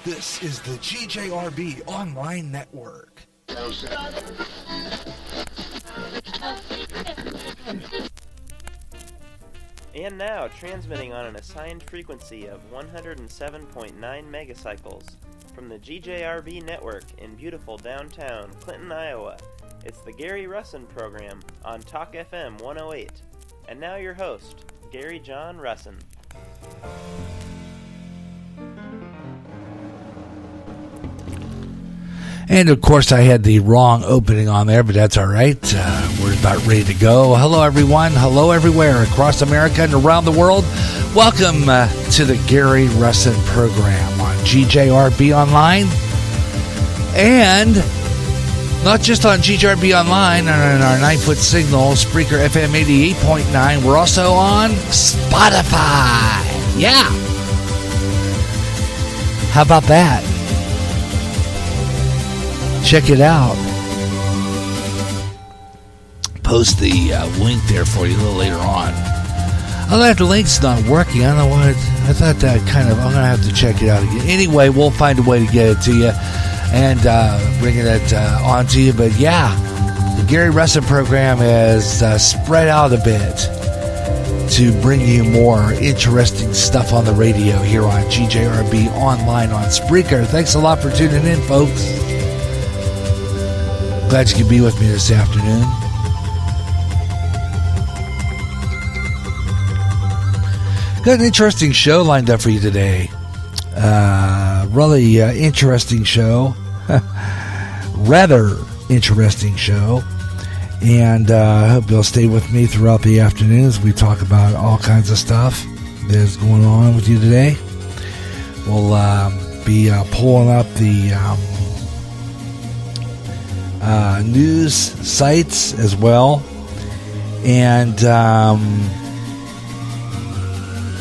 This is the GJRB Online Network. And now, transmitting on an assigned frequency of 107.9 megacycles from the GJRB network in beautiful downtown Clinton, Iowa, it's the Gary Russen program on Talk FM 108. And now your host, Gary John Russen. And of course I had the wrong opening on there, but that's all right. We're about ready to go. Hello everyone. Hello everywhere across America and around the world. Welcome to the Gary Russen program on GJRB Online. And not just on GJRB Online and on our 9-foot signal, Spreaker FM 88.9. We're also on Spotify. Yeah. How about that? Check it out. Post the link there for you a little later on. Oh, that link's not working. I don't know what. I thought that I'm going to have to check it out again. Anyway, we'll find a way to get it to you and bringing it on to you. But yeah, the Gary Russen program has spread out a bit to bring you more interesting stuff on the radio here on GJRB Online on Spreaker. Thanks a lot for tuning in, folks. Glad you could be with me this afternoon. Got an interesting show lined up for you today. Really interesting show. Rather interesting show. And I hope you'll stay with me throughout the afternoon as we talk about all kinds of stuff that's going on with you today. We'll be pulling up the news sites as well, and it's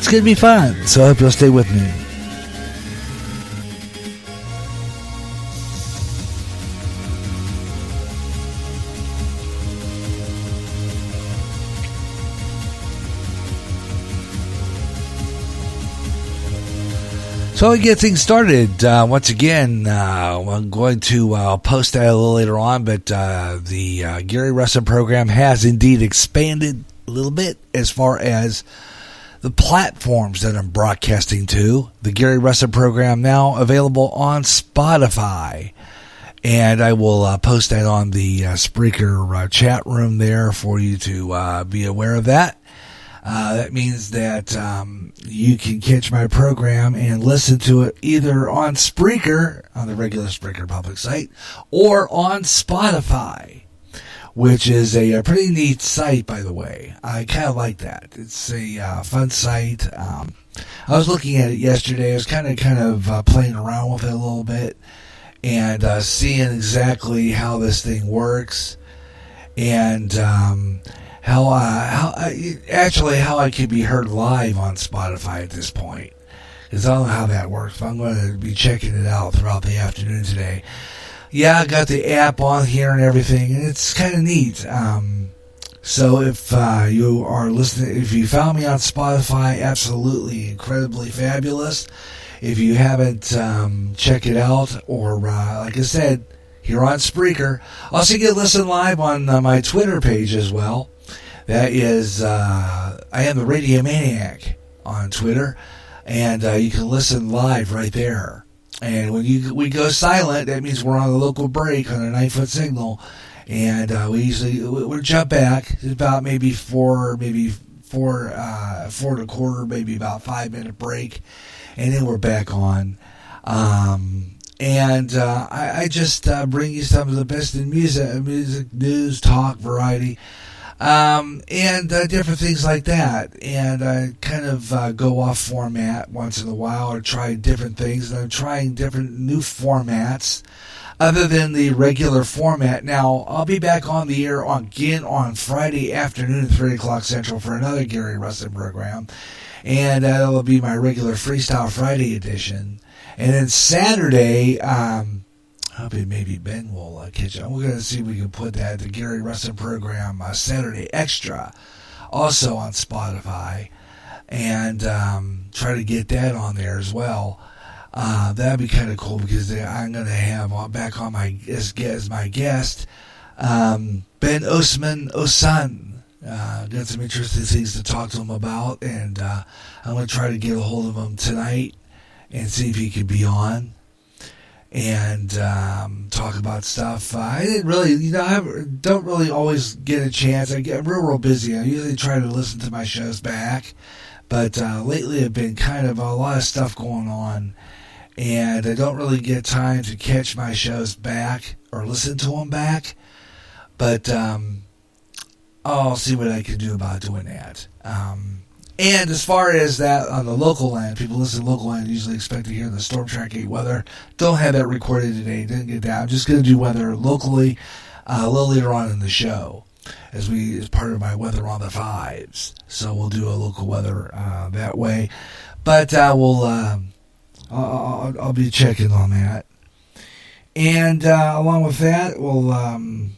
going to be fun, so I hope you'll stay with me. So to get things started, once again, I'm going to post that a little later on, but the Gary Russen program has indeed expanded a little bit as far as the platforms that I'm broadcasting to. The Gary Russen program now available on Spotify, and I will post that on the Spreaker chat room there for you to be aware of that. That means that you can catch my program and listen to it either on Spreaker, on the regular Spreaker public site, or on Spotify, which is a pretty neat site, by the way. I kind of like that. It's a fun site. I was looking at it yesterday. I was kind of playing around with it a little bit and seeing exactly how this thing works and how I could be heard live on Spotify at this point. Because I don't know how that works. But I'm going to be checking it out throughout the afternoon today. Yeah, I got the app on here and everything, and it's kind of neat. So if you are listening, if you found me on Spotify, absolutely incredibly fabulous. If you haven't, check it out, or like I said, here on Spreaker. Also, you can listen live on my Twitter page as well. That is, I am the Radio Maniac on Twitter, and you can listen live right there. And when we go silent, that means we're on a local break on a 9-foot signal, and we'll jump back about maybe four and a quarter, maybe about 5-minute break, and then we're back on. I just bring you some of the best in music, news, talk, variety. And different things like that. And I kind of go off format once in a while or try different things. And I'm trying different new formats other than the regular format. Now, I'll be back on the air again on Friday afternoon at 3 o'clock Central for another Gary Russen program. And that'll be my regular Freestyle Friday edition. And then Saturday, hoping maybe Ben will catch up. We're going to see if we can put that, the Gary Russen program, Saturday Extra, also on Spotify, and try to get that on there as well. That'd be kind of cool because I'm going to have back on as my guest Ben Osman Osan. Got some interesting things to talk to him about, and I'm going to try to get a hold of him tonight and see if he could be on and talk about stuff. I didn't really, I don't really always get a chance. I get real busy. I usually try to listen to my shows back, but lately I've been kind of a lot of stuff going on, and I don't really get time to catch my shows back or listen to them back, but I'll see what I can do about doing that. And as far as that on the local land, people listen to local land usually expect to hear the Storm Track 8 weather. Don't have that recorded today. Didn't get that. I'm just going to do weather locally a little later on in the show as part of my weather on the fives. So we'll do a local weather that way. But I'll be checking on that. And along with that, we'll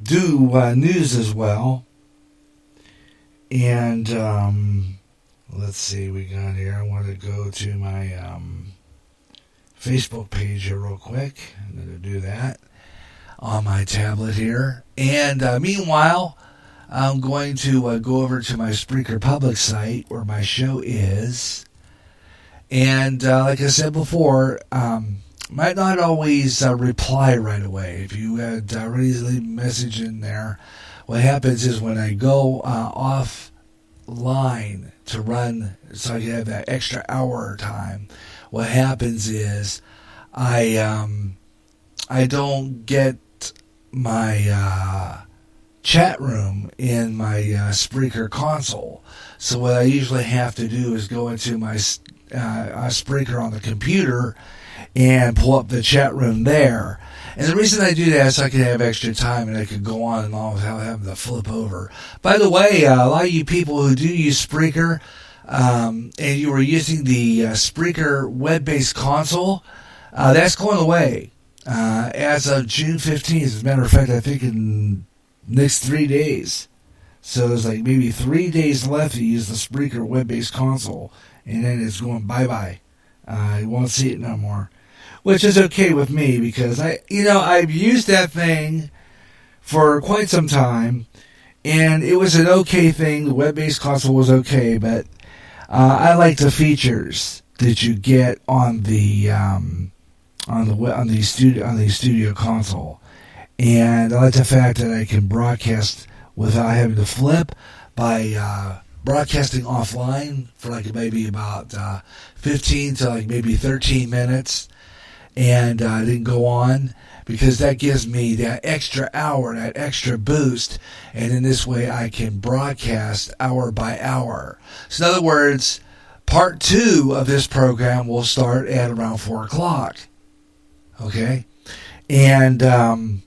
do news as well. And let's see, we got here. I want to go to my Facebook page here real quick. I'm going to do that on my tablet here. And meanwhile, I'm going to go over to my Spreaker public site where my show is. And like I said before, might not always reply right away. If you had already leave a message in there, what happens is when I go offline to run, so I can have that extra hour time, what happens is I don't get my chat room in my Spreaker console. So what I usually have to do is go into my Spreaker on the computer and pull up the chat room there. And the reason I do that is so I can have extra time and I could go on and on without having to flip over. By the way, a lot of you people who do use Spreaker, and you were using the Spreaker web-based console, that's going away as of June 15th. As a matter of fact, I think in next 3 days. So there's like maybe 3 days left to use the Spreaker web-based console, and then it's going bye-bye. You won't see it no more. Which is okay with me because I've used that thing for quite some time, and it was an okay thing. The web-based console was okay, but I like the features that you get on the studio console, and I like the fact that I can broadcast without having to flip by broadcasting offline for like maybe about 15 to like maybe 13 minutes. And I didn't go on because that gives me that extra hour, that extra boost. And in this way, I can broadcast hour by hour. So in other words, part 2 of this program will start at around 4 o'clock. Okay? And then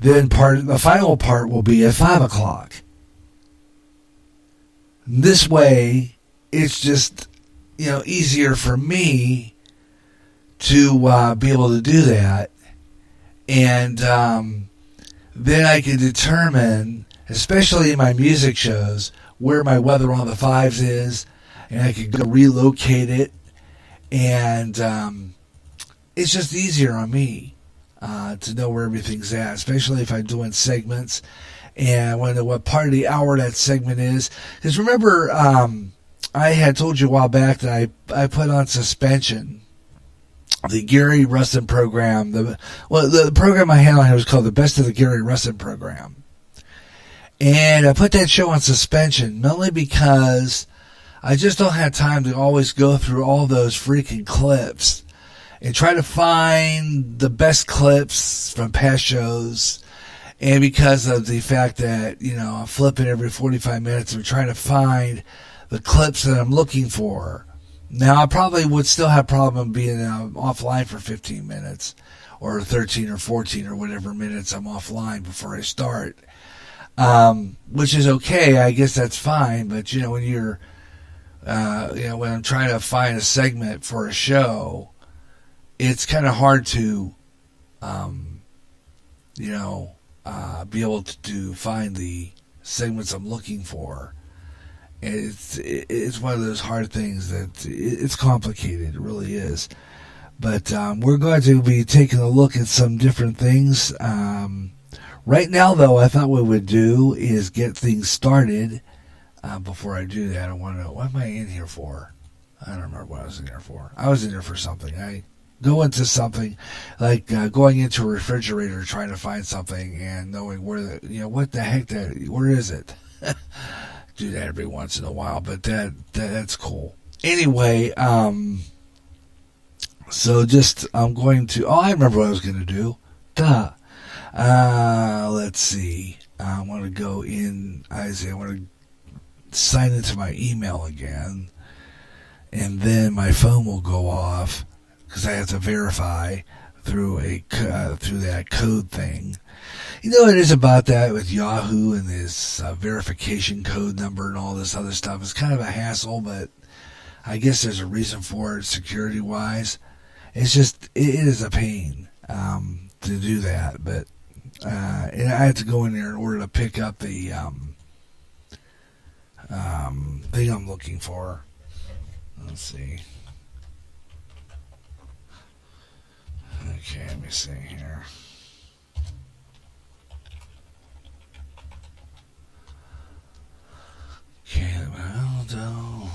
the final part will be at 5 o'clock. This way, it's just, easier for me to be able to do that, and then I can determine, especially in my music shows, where my weather on the fives is, and I can go relocate it, and it's just easier on me to know where everything's at, especially if I'm doing segments and what part of the hour that segment is. Because remember, I had told you a while back that I put on suspension the Gary Russen program. The program I had on here was called The Best of the Gary Russen Program. And I put that show on suspension, mainly because I just don't have time to always go through all those freaking clips and try to find the best clips from past shows. And because of the fact that, I'm flipping every 45 minutes and trying to find the clips that I'm looking for. Now, I probably would still have a problem being offline for 15 minutes or 13 or 14 or whatever minutes I'm offline before I start, which is okay. I guess that's fine. But, when you're, when I'm trying to find a segment for a show, it's kind of hard to, be able to find the segments I'm looking for. It's one of those hard things that it's complicated. It really is. But we're going to be taking a look at some different things. Right now, though, I thought what we would do is get things started. Before I do that, I want to know, what am I in here for? I don't remember what I was in here for. I was in here for something. I go into something like going into a refrigerator trying to find something and knowing where what the heck where is it? Do that every once in a while, but that's cool. Anyway, so just I'm going to. Oh, I remember what I was going to do. Duh. Let's see. I want to go in. I want to sign into my email again, and then my phone will go off because I have to verify through that code thing. You know, it is about that with Yahoo and this verification code number and all this other stuff. It's kind of a hassle, but I guess there's a reason for it security wise. It's just it is a pain to do that, but and I had to go in there in order to pick up the thing I'm looking for. Let's see. Okay, let me see here. Okay, well,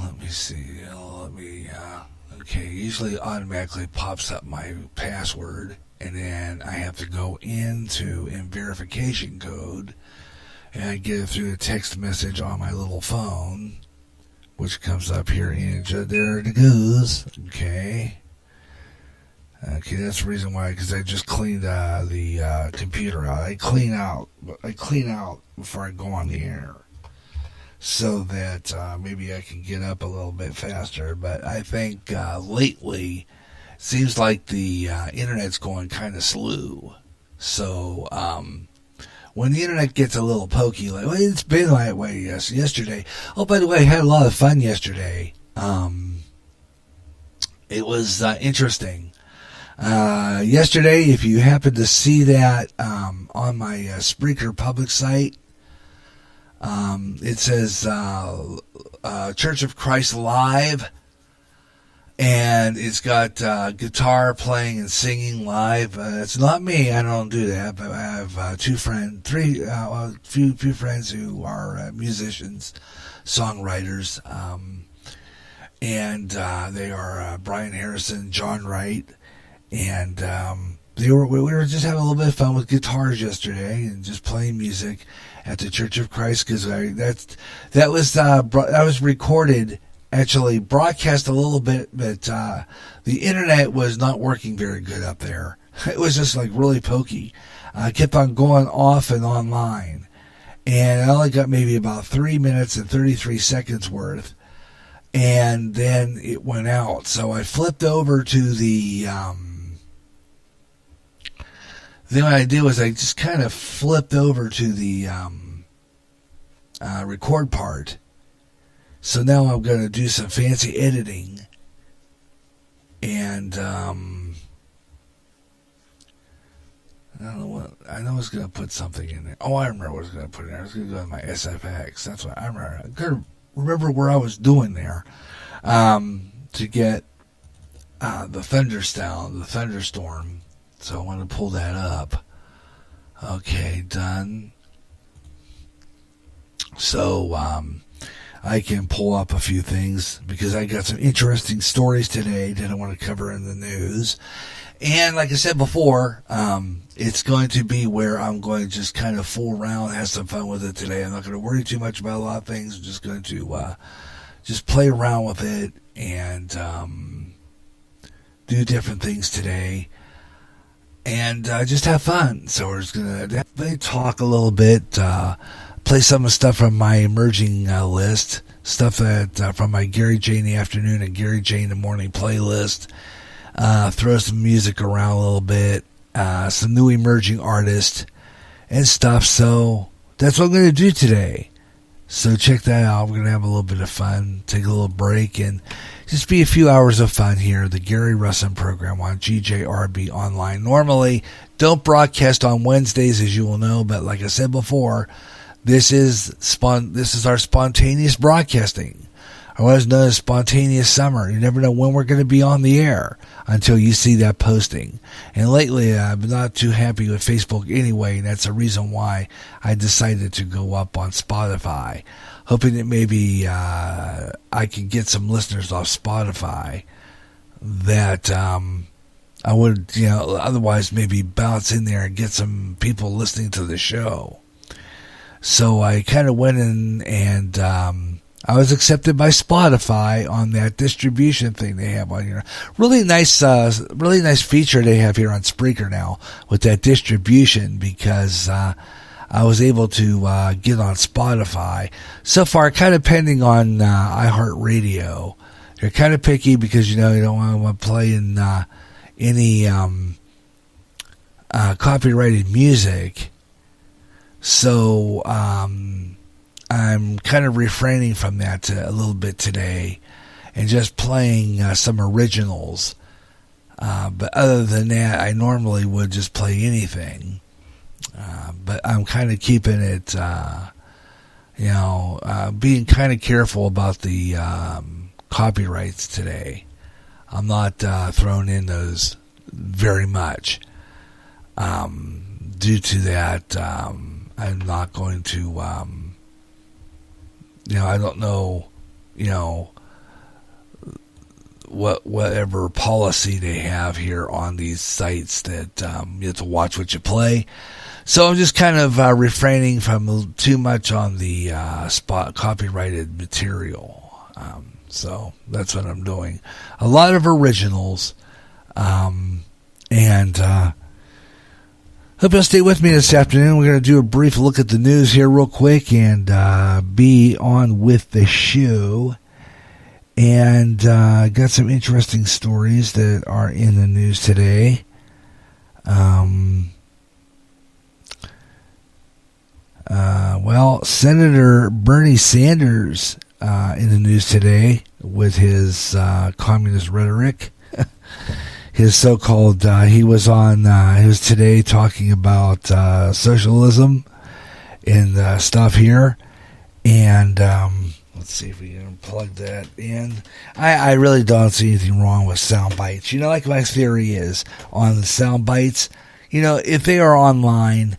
let me see. Okay, usually it automatically pops up my password, and then I have to go in verification code, and I get it through the text message on my little phone, which comes up here, and there it goes. Okay, that's the reason why, because I just cleaned the computer out. I clean out before I go on the air, so that maybe I can get up a little bit faster. But I think lately, it seems like the internet's going kind of slow. So when the internet gets a little pokey, like, well, it's been that way yesterday. Oh, by the way, I had a lot of fun yesterday. It was interesting. Yesterday, if you happen to see that on my Spreaker public site, it says Church of Christ Live, and it's got guitar playing and singing live. It's not me; I don't do that. But I have few friends who are musicians, songwriters, and they are Brian Harrison, John Wright, and we were just having a little bit of fun with guitars yesterday and just playing music at the Church of Christ, because that was recorded, actually broadcast a little bit, but the internet was not working very good up there. It was just like really pokey. I kept on going off and online, and I only got maybe about 3 minutes and 33 seconds worth, and then it went out. So I flipped over to the then what I did was I just kind of flipped over to the record part. So now I'm going to do some fancy editing. And I know I was going to put something in there. Oh, I remember what I was going to put in there. I was going to go to my SFX. That's what I remember. I couldn't remember where I was doing there to get the thunderstorm. So I want to pull that up. Okay, done. So I can pull up a few things because I got some interesting stories today that I want to cover in the news. And like I said before, it's going to be where I'm going to just kind of fool around, have some fun with it today. I'm not going to worry too much about a lot of things. I'm just going to just play around with it and do different things today. And just have fun. So we're just going to talk a little bit, play some of the stuff from my emerging list, stuff that from my Gary J in the afternoon and Gary J in the morning playlist, throw some music around a little bit, some new emerging artists and stuff. So that's what I'm going to do today. So check that out. We're going to have a little bit of fun, take a little break, and just be a few hours of fun here. The Gary Russen program on GJRB Online. Normally, don't broadcast on Wednesdays, as you will know, but like I said before, This is our spontaneous broadcasting, or what is known as spontaneous summer. You never know when we're going to be on the air until you see that posting. And lately, I've been not too happy with Facebook anyway, and that's the reason why I decided to go up on Spotify, hoping that maybe I could get some listeners off Spotify that I would, otherwise maybe bounce in there and get some people listening to the show. So I kind of went in and I was accepted by Spotify on that distribution thing they have on here. Really nice feature they have here on Spreaker now with that distribution, because I was able to get on Spotify. So far, kind of pending on iHeartRadio. They're kind of picky because, you don't want to play in any copyrighted music. So I'm kind of refraining from that a little bit today and just playing some originals. But other than that, I normally would just play anything. But I'm kind of keeping it, being kind of careful about the copyrights today. I'm not throwing in those very much. Due to that, I'm not going to, I don't know, whatever policy they have here on these sites that you have to watch what you play. So I'm just kind of refraining from too much on the copyrighted material. So that's what I'm doing. A lot of originals. And hope you'll stay with me this afternoon. We're going to do a brief look at the news here real quick and be on with the show. And got some interesting stories that are in the news today. Senator Bernie Sanders in the news today with his communist rhetoric. His so-called, he was today talking about socialism and stuff here. And let's see if we can plug that in. I really don't see anything wrong with sound bites. Like my theory is on the sound bites, if they are online,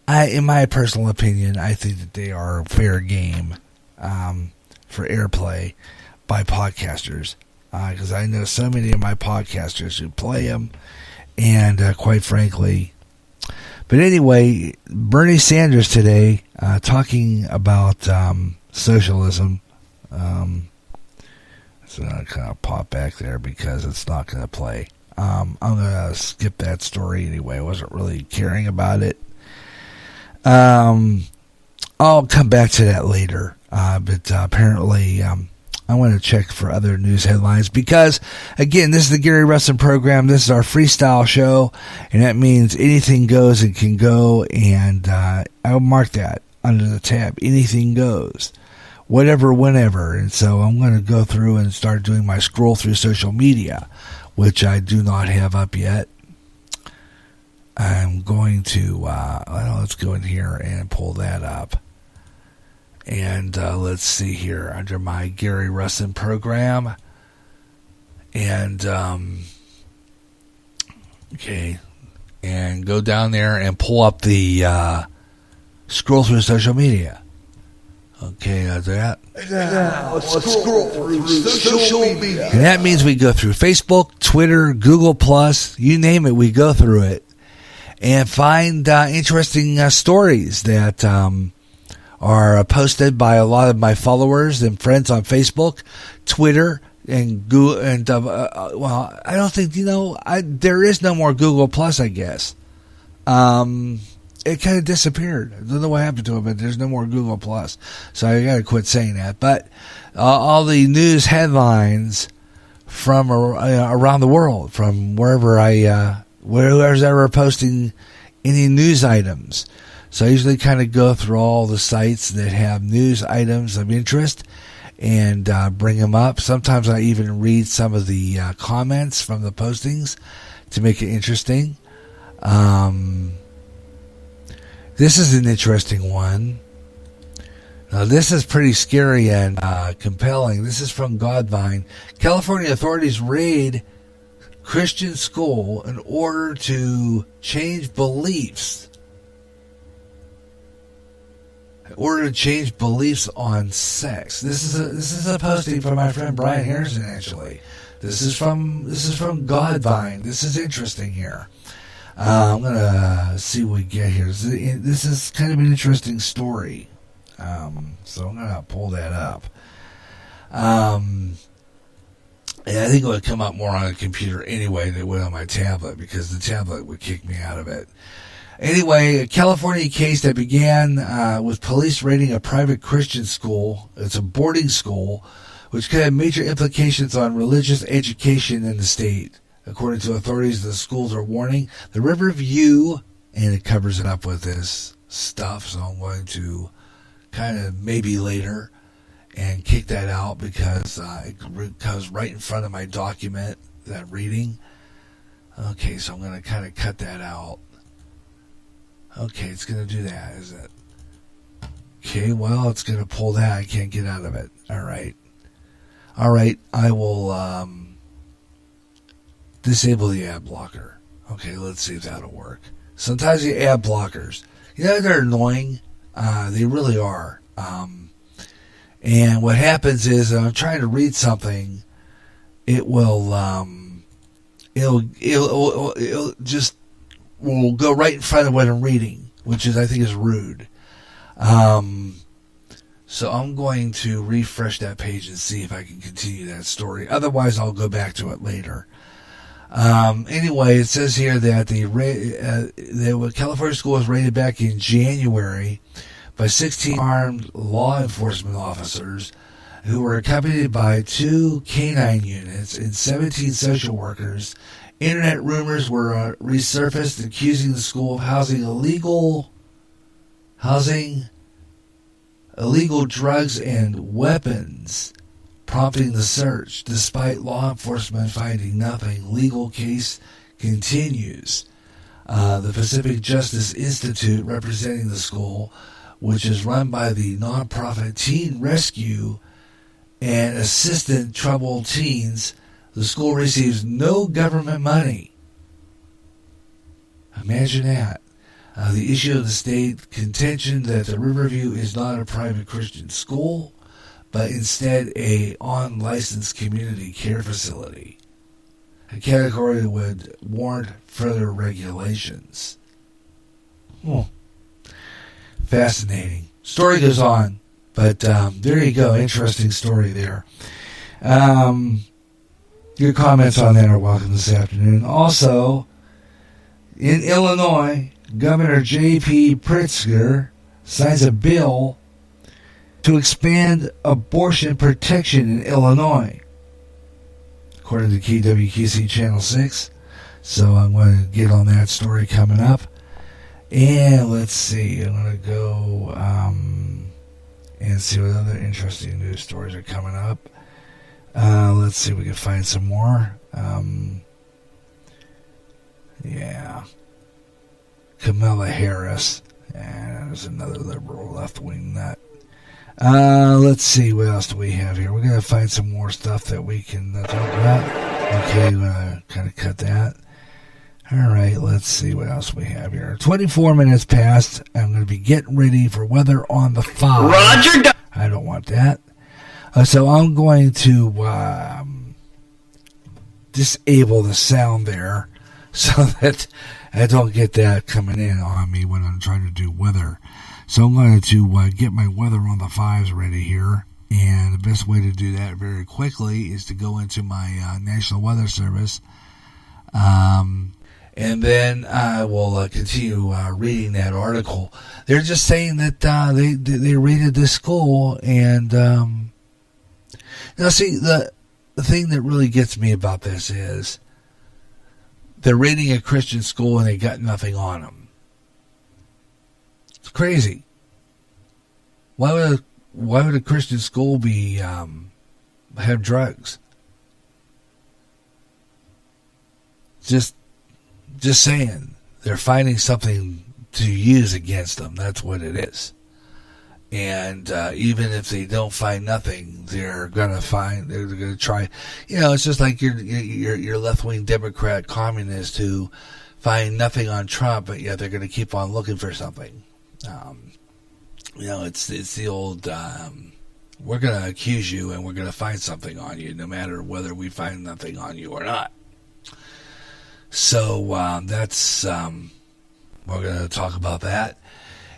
in my personal opinion, I think that they are fair game for airplay by podcasters. Because I know so many of my podcasters who play them, and quite frankly. But anyway, Bernie Sanders today talking about socialism. So I'm kind of pop back there because it's not going to play. I'm going to skip that story anyway. I wasn't really caring about it. I'll come back to that later. But apparently, I want to check for other news headlines because, again, this is the Gary Russen program. This is our freestyle show, and that means anything goes and can go, and I'll mark that under the tab. Anything goes. Whatever, whenever. And so I'm going to go through and start doing my scroll through social media, which I do not have up yet. I'm going to, let's go in here and pull that up. And let's see here under my Gary Russen program. And, okay. And go down there and pull up the scroll through social media. Okay, that. Let's scroll through social media. And that means we go through Facebook, Twitter, Google+, you name it, we go through it. And find interesting stories that are posted by a lot of my followers and friends on Facebook, Twitter, and Google. And I don't think there is no more Google+, I guess. It kind of disappeared. I don't know what happened to it, but there's no more Google+. So I got to quit saying that. But all the news headlines from around the world, from wherever whoever's ever posting any news items. So I usually kind of go through all the sites that have news items of interest and bring them up. Sometimes I even read some of the comments from the postings to make it interesting. This is an interesting one. Now, this is pretty scary and compelling. This is from Godvine. California authorities raid Christian school in order to change beliefs. In order to change beliefs on sex. This is a posting from my friend Brian Harrison. Actually, this is from Godvine. This is interesting here. I'm gonna see what we get here. This is kind of an interesting story. So I'm gonna pull that up. And I think it would come up more on a computer anyway than it would on my tablet, because the tablet would kick me out of it. Anyway, a California case that began with police raiding a private Christian school. It's a boarding school, which could have major implications on religious education in the state. According to authorities, the schools are warning the Riverview, and it covers it up with this stuff, so I'm going to kind of maybe later and kick that out because it comes right in front of my document, that reading. Okay, so I'm going to kind of cut that out. Okay, it's going to do that, is it? Okay, well, it's going to pull that. I can't get out of it. All right, I will disable the ad blocker. Okay, let's see if that'll work. Sometimes the ad blockers, they're annoying. They really are. And what happens is, I'm trying to read something, it'll just will go right in front of what I'm reading, which I think is rude. So I'm going to refresh that page and see if I can continue that story. Otherwise, I'll go back to it later. Anyway, it says here that the California school was raided back in January by 16 armed law enforcement officers who were accompanied by 2 canine units and 17 social workers. Internet rumors were resurfaced accusing the school of housing illegal drugs and weapons, prompting the search. Despite law enforcement finding nothing, legal case continues. The Pacific Justice Institute, representing the school, which is run by the nonprofit Teen Rescue and Assistant Troubled Teens, the school receives no government money. Imagine that. The issue of the state contention that the Riverview is not a private Christian school, but instead a unlicensed community care facility. A category that would warrant further regulations. Fascinating. Story goes on, but there you go. Interesting story there. Your comments on that are welcome this afternoon. Also, in Illinois, Governor J.P. Pritzker signs a bill to expand abortion protection in Illinois, according to KWQC Channel 6. So I'm going to get on that story coming up. And let's see, I'm going to go and see what other interesting news stories are coming up. Let's see if we can find some more. Kamala Harris. There's another liberal left-wing nut. Let's see, what else do we have here? We're going to find some more stuff that we can talk about. Okay, I'm going to kind of cut that. All right, let's see what else we have here. 24 minutes past. I'm going to be getting ready for weather on the 5. Roger. I don't want that. So I'm going to disable the sound there so that I don't get that coming in on me when I'm trying to do weather. So I'm going to get my weather on the 5s ready here. And the best way to do that very quickly is to go into my National Weather Service. And then I will continue reading that article. They're just saying that they raided this school. And now, see, the thing that really gets me about this is they're raiding a Christian school and they got nothing on them. It's crazy. Why would a Christian school be have drugs? Just saying, they're finding something to use against them. That's what it is. And even if they don't find nothing, they're gonna try. It's just like your left-wing Democrat communist who find nothing on Trump, but yet they're gonna keep on looking for something. It's the old. We're gonna accuse you, and we're gonna find something on you, no matter whether we find nothing on you or not. So that's we're going to talk about that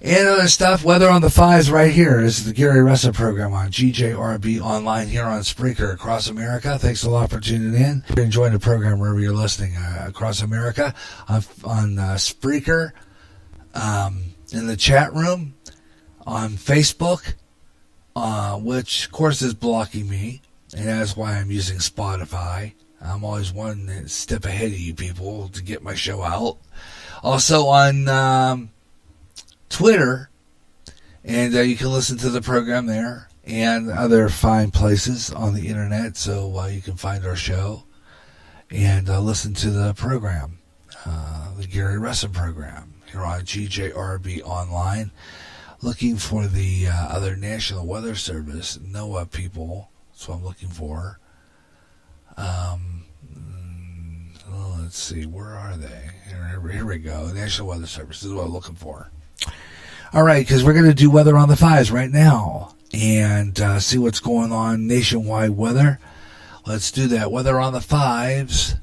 and other stuff. Weather on the Fives right here. This is the Gary Russen program on GJRB online here on Spreaker across America. Thanks a lot for tuning in. You're enjoying the program wherever you're listening across America on Spreaker, in the chat room, on Facebook, which of course is blocking me, and that's why I'm using Spotify. I'm always one step ahead of you people to get my show out. Also on Twitter, and you can listen to the program there and other fine places on the internet, so you can find our show and listen to the program, the Gary Russen program here on GJRB online. Looking for the other National Weather Service, NOAA people. That's what I'm looking for. Let's see, where are they? Here we go. National Weather Service. This is what I'm looking for. All right, because we're going to do weather on the fives right now and see what's going on nationwide weather. Let's do that. Weather on the fives.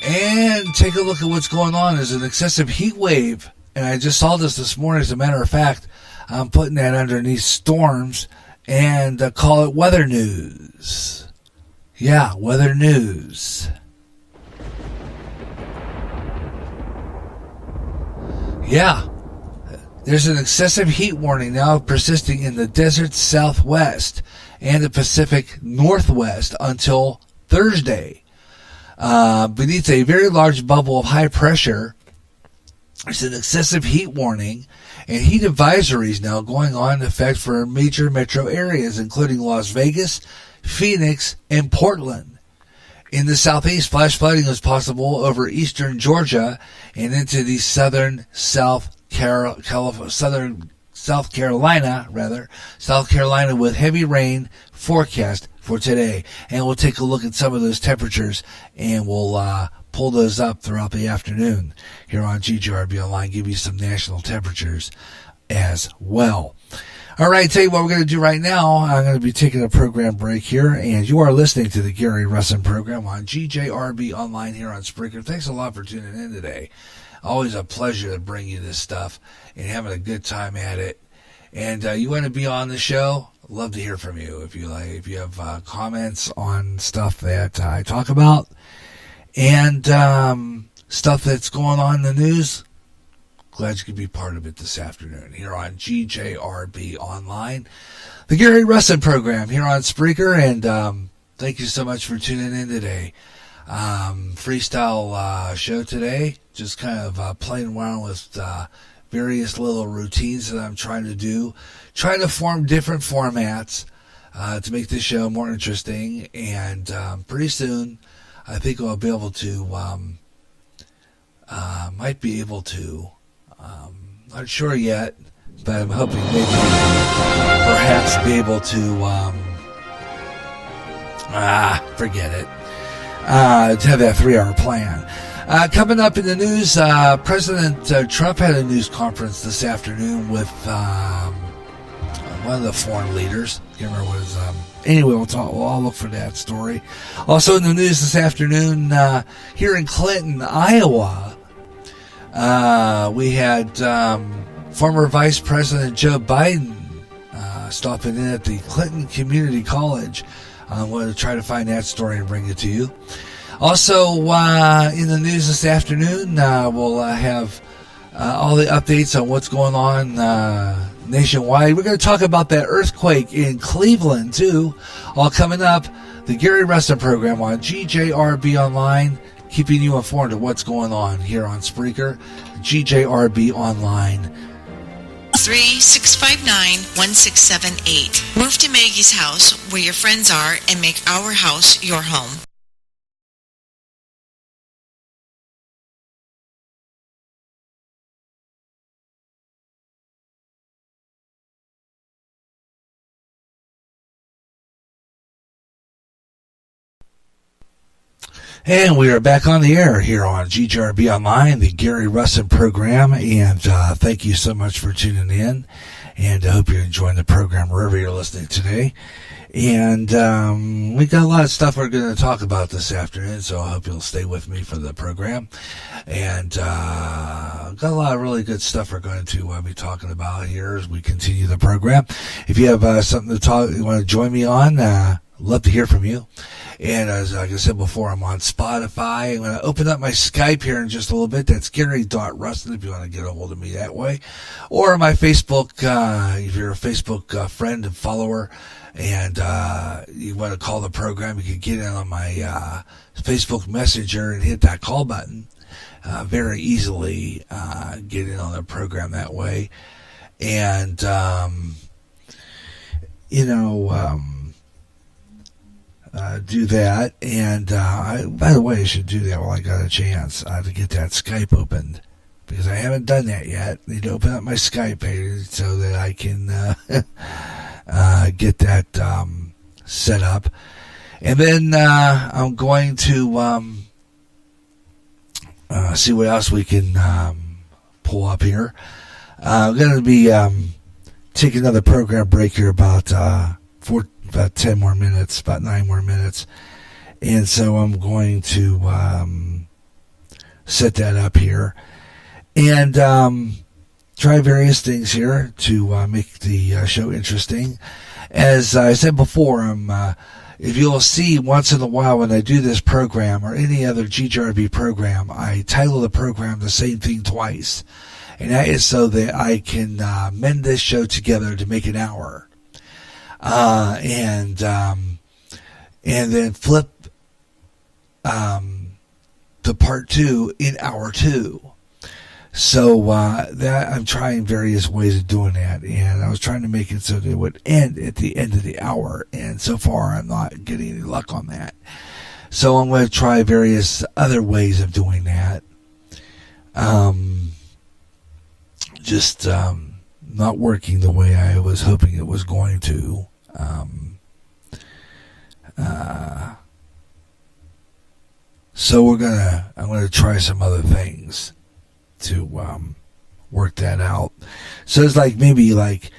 And take a look at what's going on. There's an excessive heat wave. And I just saw this morning. As a matter of fact, I'm putting that underneath storms and call it weather news. Yeah, weather news. Yeah, there's an excessive heat warning now persisting in the desert Southwest and the Pacific Northwest until Thursday. Beneath a very large bubble of high pressure, there's an excessive heat warning and heat advisories now going on in effect for major metro areas, including Las Vegas, Phoenix, and Portland. In the southeast, flash flooding is possible over eastern Georgia and into the southern South Carolina with heavy rain forecast for today. And we'll take a look at some of those temperatures and we'll pull those up throughout the afternoon here on GJRB Online, give you some national temperatures as well. All right, tell you what we're going to do right now. I'm going to be taking a program break here, and you are listening to the Gary Russen program on GJRB Online here on Spreaker. Thanks a lot for tuning in today. Always a pleasure to bring you this stuff and having a good time at it. And you want to be on the show? Love to hear from you. If you have comments on stuff that I talk about and stuff that's going on in the news, glad you could be part of it this afternoon here on GJRB Online, the Gary Russen program here on Spreaker. And thank you so much for tuning in today. Freestyle show today, just kind of playing around with various little routines that I'm trying to do, trying to form different formats to make this show more interesting. And pretty soon, I think I'll be able to, might be able to, not sure yet, but I'm hoping maybe perhaps be able to, forget it, to have that 3-hour plan. Coming up in the news, President Trump had a news conference this afternoon with one of the foreign leaders. I can't remember what his... Anyway, I'll look for that story. Also in the news this afternoon, here in Clinton, Iowa, we had former Vice President Joe Biden stopping in at the Clinton Community College. I wanted to try to find that story and bring it to you. Also, in the news this afternoon, we'll have all the updates on what's going on nationwide. We're going to talk about that earthquake in Cleveland, too. All coming up, the Gary Russen program on GJRB Online, keeping you informed of what's going on here on Spreaker, GJRB Online. 3-659-1678. Move to Maggie's house, where your friends are, and make our house your home. And we are back on the air here on GJRB Online, the Gary Russen program, and thank you so much for tuning in, and I hope you're enjoying the program wherever you're listening today. And we got a lot of stuff we're going to talk about this afternoon, so I hope you'll stay with me for the program. And got a lot of really good stuff we're going to be talking about here as we continue the program. If you have something to talk, you want to join me on, love to hear from you. And as like I said before, I'm on Spotify. I'm going to open up my Skype here in just a little bit. That's Gary.Russen if you want to get a hold of me that way. Or my Facebook, if you're a Facebook friend and follower and you want to call the program, you can get in on my Facebook Messenger and hit that call button. Very easily get in on the program that way. And, do that, and by the way, I should do that while I got a chance to get that Skype opened, because I haven't done that yet. I need to open up my Skype page so that I can get that set up, and then I'm going to see what else we can pull up here. I'm going to be taking another program break here about 10 more minutes, about 9 more minutes. And so I'm going to set that up here and try various things here to make the show interesting. As I said before, if you'll see once in a while when I do this program or any other GJRB program, I title the program the same thing twice. And that is so that I can mend this show together to make an hour. And then flip to part 2 in hour 2. So that I'm trying various ways of doing that, and I was trying to make it so that it would end at the end of the hour, and so far I'm not getting any luck on that. So I'm going to try various other ways of doing that. Not working the way I was hoping it was going to. So I'm going to try some other things to work that out. So it's like maybe like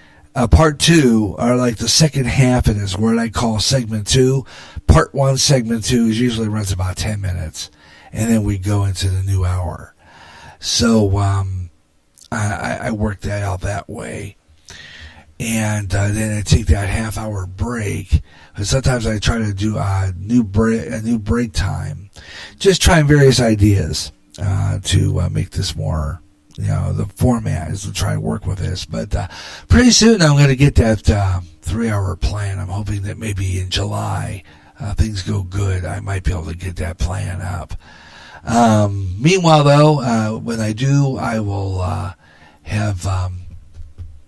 part 2, or like the second half of this, what I call segment 2. Part 1, segment 2 usually runs about 10 minutes, and then we go into the new hour. So I work that out that way. And then I take that half-hour break. And sometimes I try to do a new break time. Just trying various ideas to make this more, the format is to try to work with this. But pretty soon I'm going to get that 3-hour plan. I'm hoping that maybe in July things go good. I might be able to get that plan up. Meanwhile, though, when I do, I will have...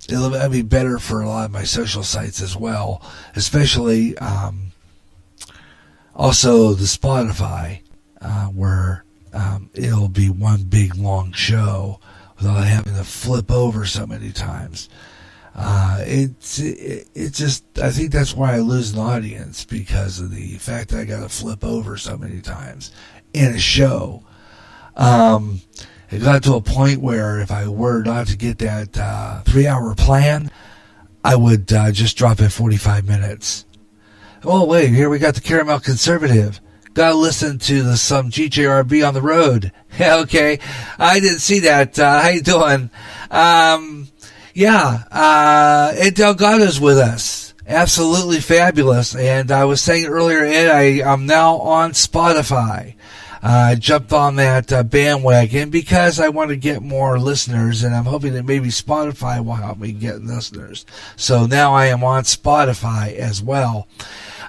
it'll be better for a lot of my social sites as well, especially also the Spotify, where it'll be one big long show without having to flip over so many times. It's just, I think that's why I lose an audience, because of the fact that I got to flip over so many times in a show. It got to a point where if I were not to get that 3-hour plan, I would just drop at 45 minutes. Oh, wait, here we got the Caramel Conservative. Gotta listen to some GJRB on the road. Yeah, okay. I didn't see that. How you doing? Ed Delgado's with us. Absolutely fabulous. And I was saying earlier, Ed, I'm now on Spotify. I jumped on that bandwagon because I want to get more listeners, and I'm hoping that maybe Spotify will help me get listeners. So now I am on Spotify as well.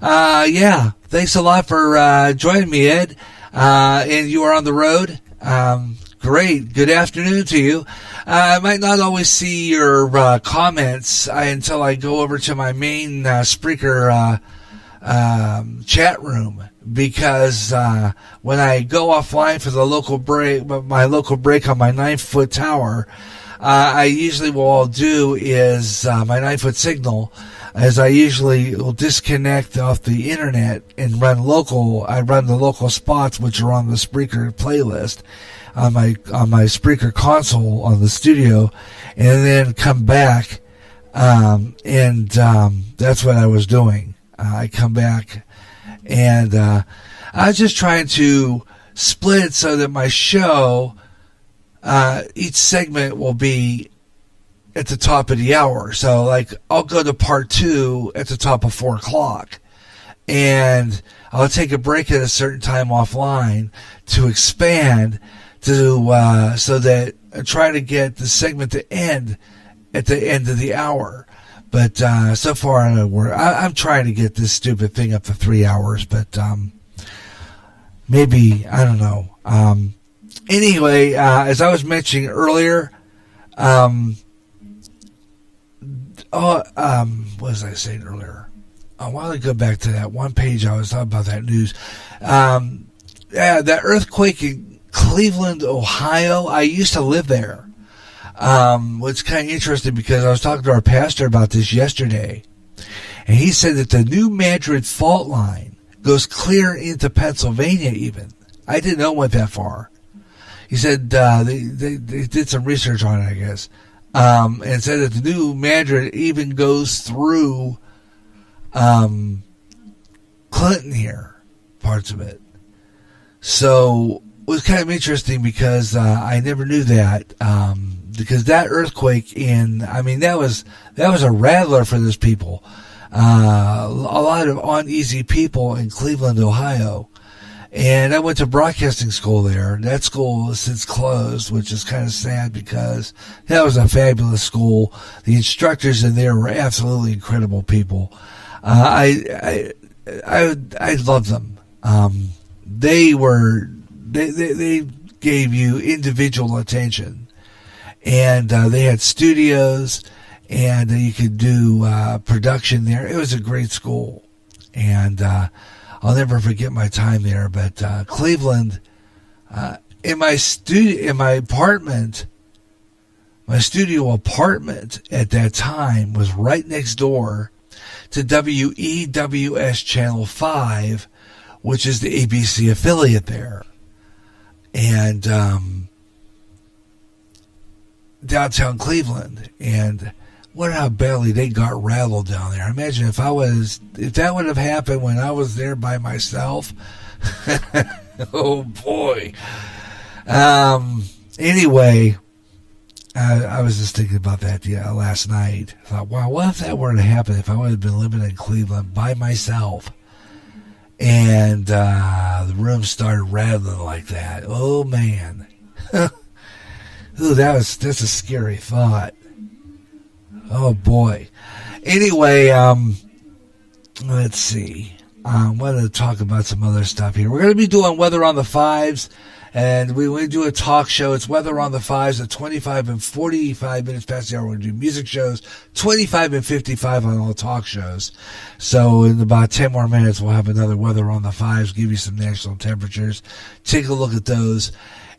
Thanks a lot for joining me, Ed. And you are on the road. Great. Good afternoon to you. I might not always see your comments until I go over to my main Spreaker chat room, because when I go offline for the local break, my local break on my 9-foot tower, I usually what I'll do is my 9-foot signal. as I usually will disconnect off the internet and run local. I run the local spots, which are on the Spreaker playlist on my Spreaker console on the studio, and then come back. That's what I was doing. I come back, and I was just trying to split it so that my show, each segment will be at the top of the hour. So, like, I'll go to part 2 at the top of 4 o'clock, and I'll take a break at a certain time offline to expand to so that I try to get the segment to end at the end of the hour. But so far, I'm trying to get this stupid thing up to 3 hours, but maybe, I don't know. Anyway, as I was mentioning earlier, what was I saying earlier? I want to go back to that one page I was talking about, that news. That earthquake in Cleveland, Ohio. I used to live there. What's kind of interesting, because I was talking to our pastor about this yesterday, and he said that the New Madrid fault line goes clear into Pennsylvania even. I didn't know it went that far. He said they did some research on it, I guess, and said that the New Madrid even goes through Clinton here, parts of it. So it was kind of interesting, because I never knew that. Because that earthquake that was a rattler for those people. A lot of uneasy people in Cleveland, Ohio. And I went to broadcasting school there. That school has since closed, which is kind of sad, because that was a fabulous school. The instructors in there were absolutely incredible people. I loved them. They gave you individual attention. And they had studios, and you could do production there. It was a great school, and I'll never forget my time there. But Cleveland, in my studio apartment at that time was right next door to WEWS Channel 5, which is the ABC affiliate there, and downtown Cleveland. And wonder how badly they got rattled down there. Imagine if that would have happened when I was there by myself. Oh boy. Anyway, I was just thinking about that last night. I thought, wow, what if that were to happen if I would have been living in Cleveland by myself, and the room started rattling like that? Oh man. Ooh, that's a scary thought. Oh boy. Anyway, let's see. I wanted to talk about some other stuff here. We're going to be doing Weather on the Fives, and we do a talk show. It's Weather on the Fives at 25 and 45 minutes past the hour. We're going to do music shows, 25 and 55 on all talk shows. So in about 10 more minutes, we'll have another Weather on the Fives, give you some national temperatures. Take a look at those.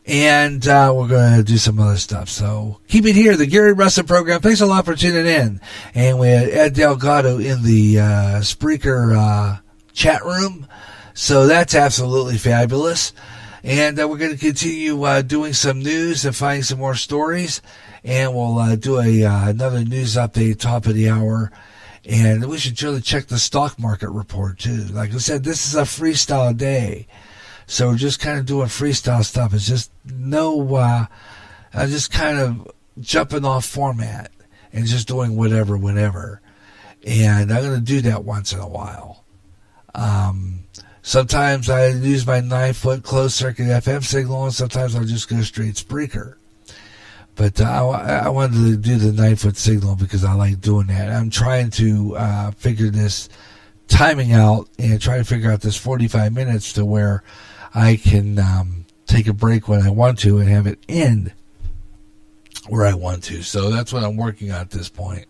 And we're going to do some other stuff. So keep it here, the Gary Russen program. Thanks a lot for tuning in. And we had Ed Delgado in the Spreaker chat room. So that's absolutely fabulous. And we're going to continue doing some news and finding some more stories. And we'll do another news update top of the hour. And we should really check the stock market report, too. Like I said, this is a freestyle day. So we're just kind of doing freestyle stuff. It's just just kind of jumping off format and just doing whatever, whenever. And I'm going to do that once in a while. Sometimes I use my 9-foot closed circuit FM signal, and sometimes I'll just go straight Spreaker. But I wanted to do the 9-foot signal because I like doing that. I'm trying to figure this timing out and try to figure out this 45 minutes to where I can take a break when I want to and have it end where I want to. So that's what I'm working on at this point.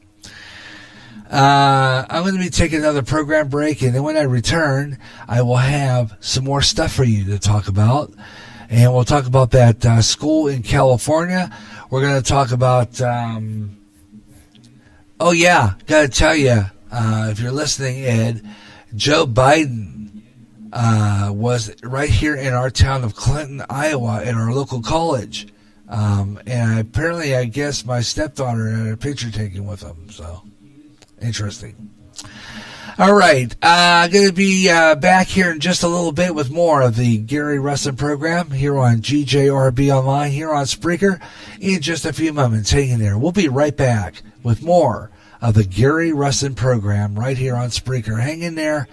I'm going to be taking another program break, and then when I return, I will have some more stuff for you to talk about. And we'll talk about that school in California. We're going to talk about, got to tell you, if you're listening, Ed, Joe Biden was right here in our town of Clinton, Iowa, at our local college. And apparently, I guess my stepdaughter had a picture taken with him. So, interesting. All right. I'm going to be back here in just a little bit with more of the Gary Russen program here on GJRB Online, here on Spreaker, in just a few moments. Hang in there. We'll be right back with more of the Gary Russen program right here on Spreaker. Hang in there.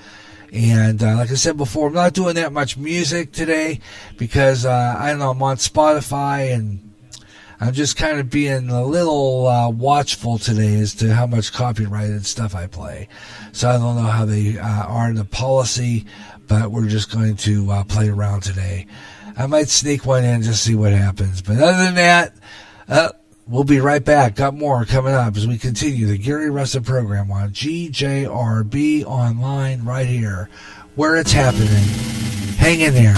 And like I said before, I'm not doing that much music today because, I don't know, I'm on Spotify and I'm just kind of being a little watchful today as to how much copyrighted stuff I play. So I don't know how they are in the policy, but we're just going to play around today. I might sneak one in just to see what happens. But other than that, we'll be right back. Got more coming up as we continue the Gary Russen program on GJRB Online right here, where it's happening. Hang in there.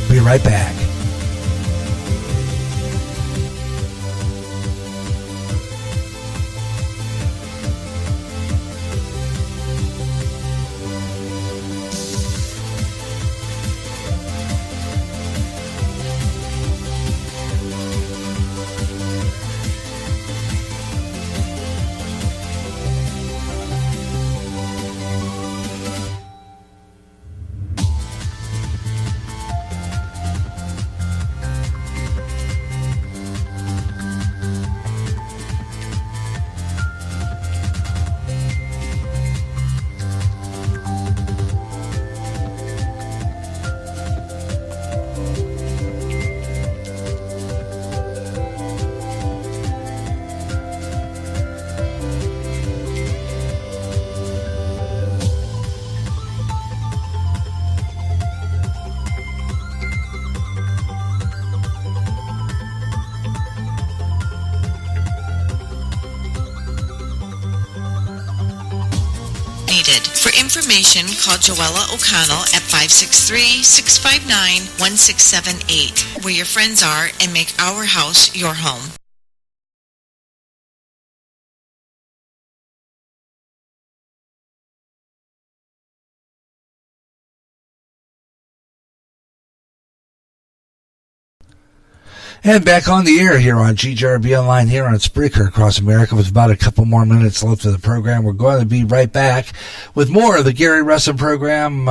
Be right back. For information, call Joella O'Connell at 563-659-1678, where your friends are, and make our house your home. And back on the air here on GJRB Online here on Spreaker across America with about a couple more minutes left of the program. We're going to be right back with more of the Gary Russen program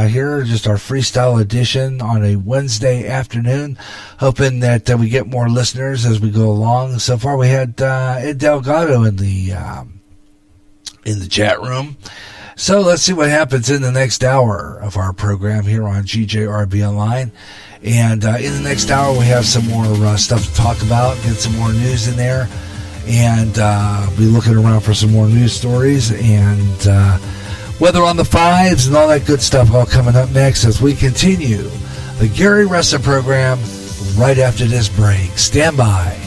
here, just our freestyle edition on a Wednesday afternoon. Hoping that we get more listeners as we go along. So far we had Ed Delgado in the chat room. So let's see what happens in the next hour of our program here on GJRB Online. And in the next hour, we have some more stuff to talk about, get some more news in there, and be looking around for some more news stories and weather on the fives and all that good stuff all coming up next as we continue the Gary Russen program right after this break. Stand by.